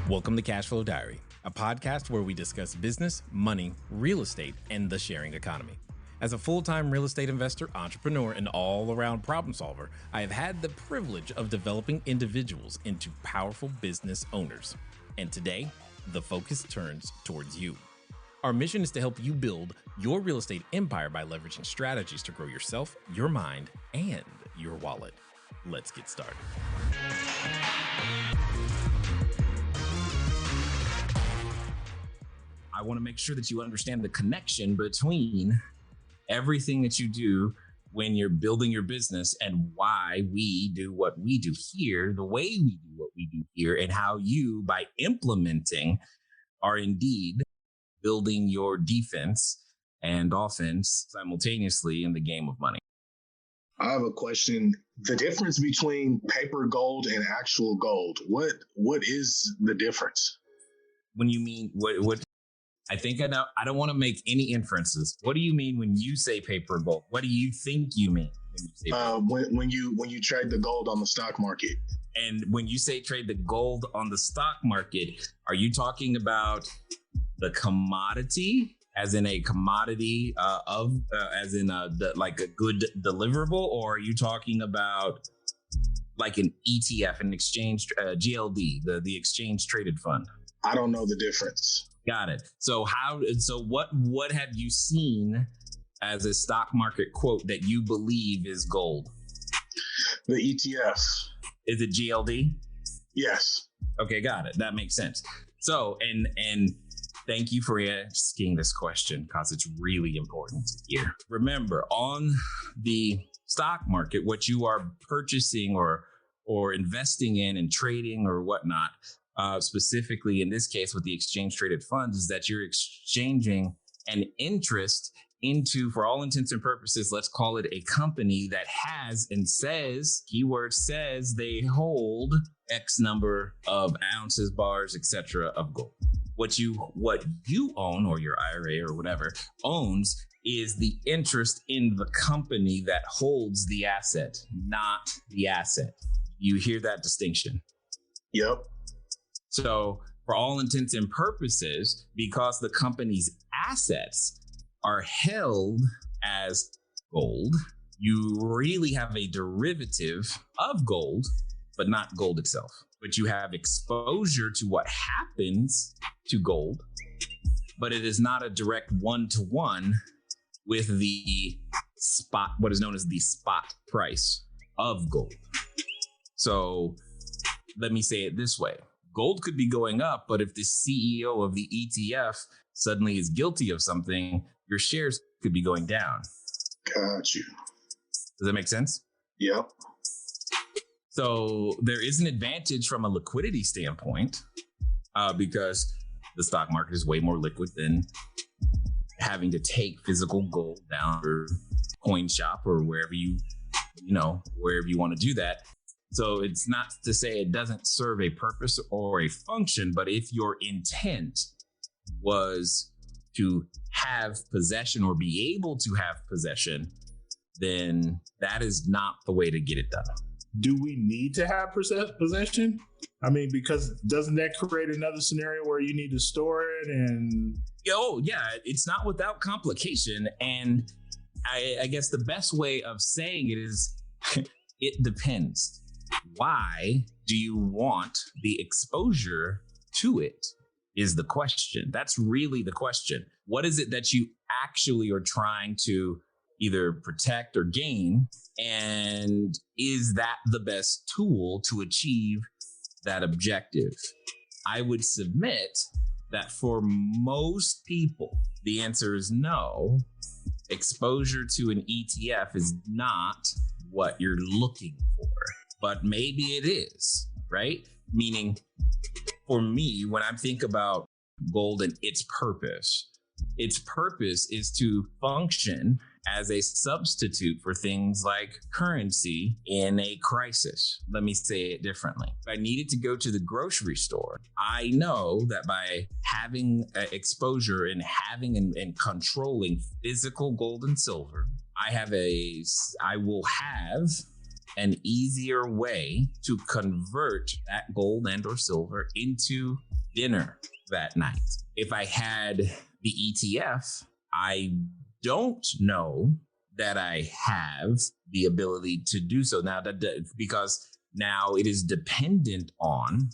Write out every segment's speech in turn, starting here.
Welcome to Cashflow Diary, a podcast where we discuss business, money, real estate, and the sharing economy. As a full-time real estate investor, entrepreneur, and all-around problem solver, I have had the privilege of developing individuals into powerful business owners. And today, the focus turns towards you. Our mission is to help you build your real estate empire by leveraging strategies to grow yourself, your mind, and your wallet. Let's get started. I want to make sure that you understand the connection between everything that you do when you're building your business and why we do what we do here, the way we do what we do here, and how you, by implementing, are indeed building your defense and offense simultaneously in the game of money. I have a question. The difference between paper gold and actual gold, what is the difference? When you mean what I think I know. I don't want to make any inferences. What do you mean when you say paper gold? What do you think you mean when you say paper? When you trade the gold on the stock market? And when you say trade the gold on the stock market, are you talking about the commodity, as in a commodity like a good deliverable, or are you talking about like an ETF, an exchange GLD, the exchange traded fund? I don't know the difference. Got it. So what have you seen as a stock market quote that you believe is gold? The ETF. Is it GLD? Yes. Okay, got it. That makes sense. So, and thank you for asking this question because it's really important here. Remember, on the stock market, what you are purchasing or investing in and trading or whatnot, specifically in this case with the exchange traded funds, is that you're exchanging an interest into, for all intents and purposes, let's call it a company that has and says, keyword says, they hold X number of ounces, bars, etc. of gold. What you own, or your IRA or whatever owns, is the interest in the company that holds the asset, not the asset. You hear that distinction? Yep. So for all intents and purposes, because the company's assets are held as gold, you really have a derivative of gold, but not gold itself. But you have exposure to what happens to gold, but it is not a direct one-to-one with the spot, what is known as the spot price of gold. So let me say it this way. Gold could be going up, but if the CEO of the ETF suddenly is guilty of something, your shares could be going down. Got you. Does that make sense? Yep. So there is an advantage from a liquidity standpoint because the stock market is way more liquid than having to take physical gold down or coin shop or wherever you want to do that. So it's not to say it doesn't serve a purpose or a function, but if your intent was to have possession or be able to have possession, then that is not the way to get it done. Do we need to have possession? I mean, because doesn't that create another scenario where you need to store it? And oh yeah, it's not without complication. And I guess the best way of saying it is it depends. Why do you want the exposure to it is the question. That's really the question. What is it that you actually are trying to either protect or gain? And is that the best tool to achieve that objective? I would submit that for most people, the answer is no. Exposure to an ETF is not what you're looking for, but maybe it is, right? Meaning, for me, when I think about gold and its purpose is to function as a substitute for things like currency in a crisis. Let me say it differently. If I needed to go to the grocery store, I know that by having exposure and having and controlling physical gold and silver, I will have an easier way to convert that gold and or silver into dinner that night. If I had the ETF, I don't know that I have the ability to do so now, because now it is dependent on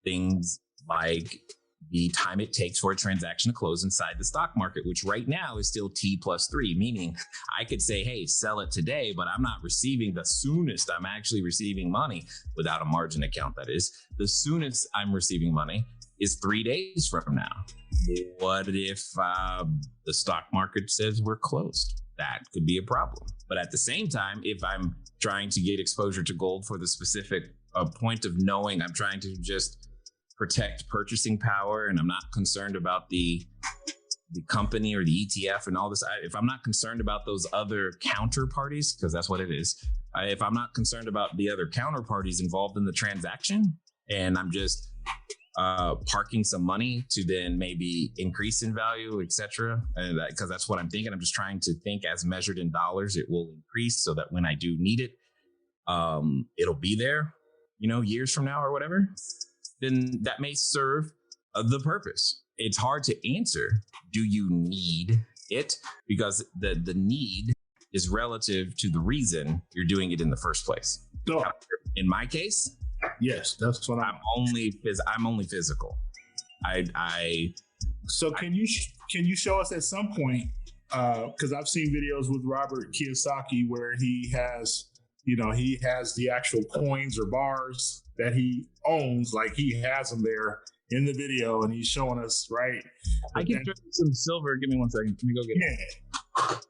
things like the time it takes for a transaction to close inside the stock market, which right now is still T+3, meaning I could say, hey, sell it today, but I'm not receiving the soonest I'm actually receiving money without a margin account. That is, the soonest I'm receiving money is 3 days from now. What if the stock market says we're closed? That could be a problem. But at the same time, if I'm trying to get exposure to gold for the specific point of knowing I'm trying to just protect purchasing power, and I'm not concerned about the company or the ETF and all this. If I'm not concerned about those other counterparties, because that's what it is. If I'm not concerned about the other counterparties involved in the transaction, and I'm just parking some money to then maybe increase in value, etc. And because that's what I'm thinking. I'm just trying to think as measured in dollars, it will increase so that when I do need it, it'll be there, years from now or whatever. Then that may serve the purpose. It's hard to answer. Do you need it? Because the need is relative to the reason you're doing it in the first place. So, in my case, yes, that's what I'm only physical. So can you show us at some point? Because I've seen videos with Robert Kiyosaki where he has the actual coins or bars that he owns, like he has them there in the video, and he's showing us, right? I can drink some silver. Give me 1 second. Let me go get it.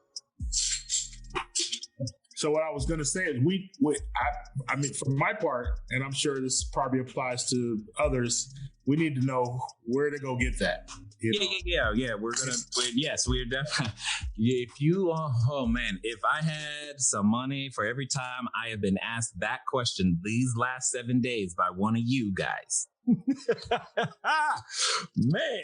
So what I was going to say is I mean, for my part, and I'm sure this probably applies to others, we need to know where to go get that. Yeah. We're definitely. If I had some money for every time I have been asked that question these last 7 days by one of you guys. Man,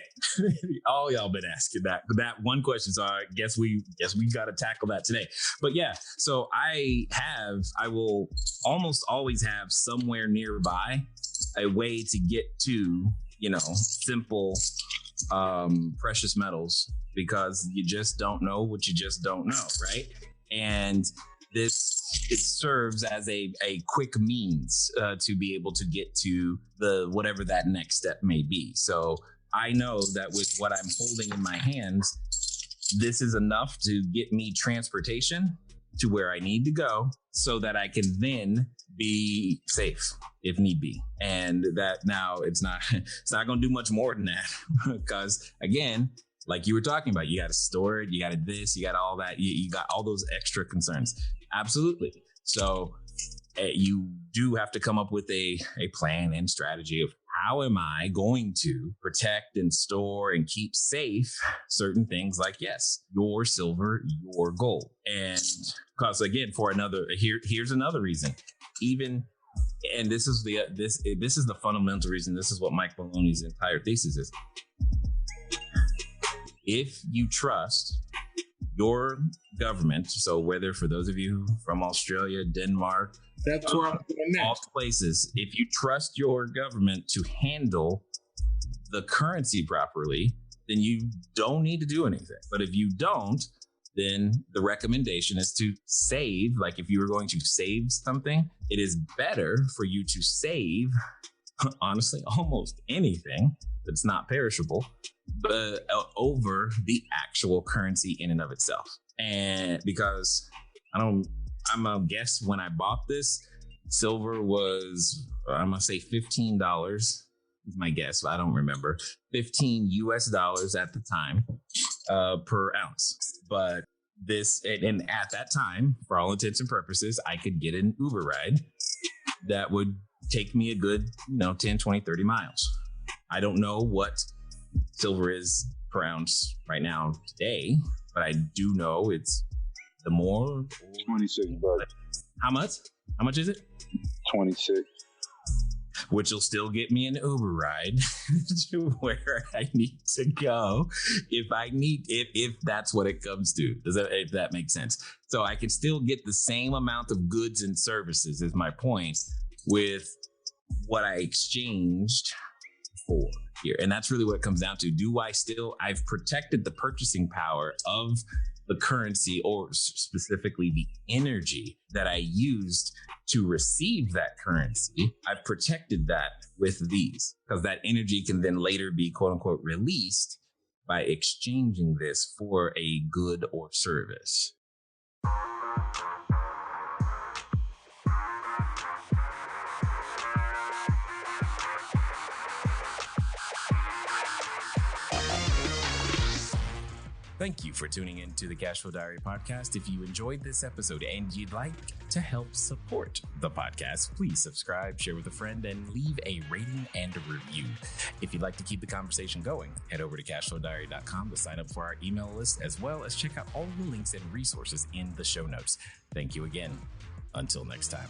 all y'all been asking that one question, so I guess we got to tackle that today. But yeah, so I will almost always have somewhere nearby a way to get to simple precious metals, because you just don't know what you just don't know, right? And it serves as a quick means to be able to get to the whatever that next step may be. So I know that with what I'm holding in my hands, this is enough to get me transportation to where I need to go, so that I can then be safe if need be. And that now it's not going to do much more than that, because again, like you were talking about, you got to store it, you got this, you got all that, you got all those extra concerns. Absolutely. So you do have to come up with a plan and strategy of how am I going to protect and store and keep safe certain things, like, yes, your silver, your gold. And because again, here's another reason, and this is the fundamental reason. This is what Mike Maloney's entire thesis is. If you trust your government, so whether for those of you from Australia, Denmark, that's where I'm going all places, if you trust your government to handle the currency properly, then you don't need to do anything. But if you don't, then the recommendation is to save. Like if you were going to save something, it is better for you to save, honestly, almost anything that's not perishable, but over the actual currency in and of itself. And because I'm gonna guess when I bought this, silver was, I'm gonna say $15 is my guess, but I don't remember. $15 US at the time per ounce. But this, and at that time, for all intents and purposes, I could get an Uber ride that would take me a good 10, 20, 30 miles. I don't know what silver is per ounce right now today, but I do know it's the more $26. How much is it? 26. Which will still get me an Uber ride to where I need to go if that's what it comes to. If that makes sense? So I can still get the same amount of goods and services, is my point, with what I exchanged for. here. And that's really what it comes down to. I've protected the purchasing power of the currency, or specifically the energy that I used to receive that currency. I've protected that with these, because that energy can then later be quote unquote released by exchanging this for a good or service. Thank you for tuning in to the Cashflow Diary podcast. If you enjoyed this episode and you'd like to help support the podcast, please subscribe, share with a friend, and leave a rating and a review. If you'd like to keep the conversation going, head over to CashFlowDiary.com to sign up for our email list, as well as check out all the links and resources in the show notes. Thank you again. Until next time.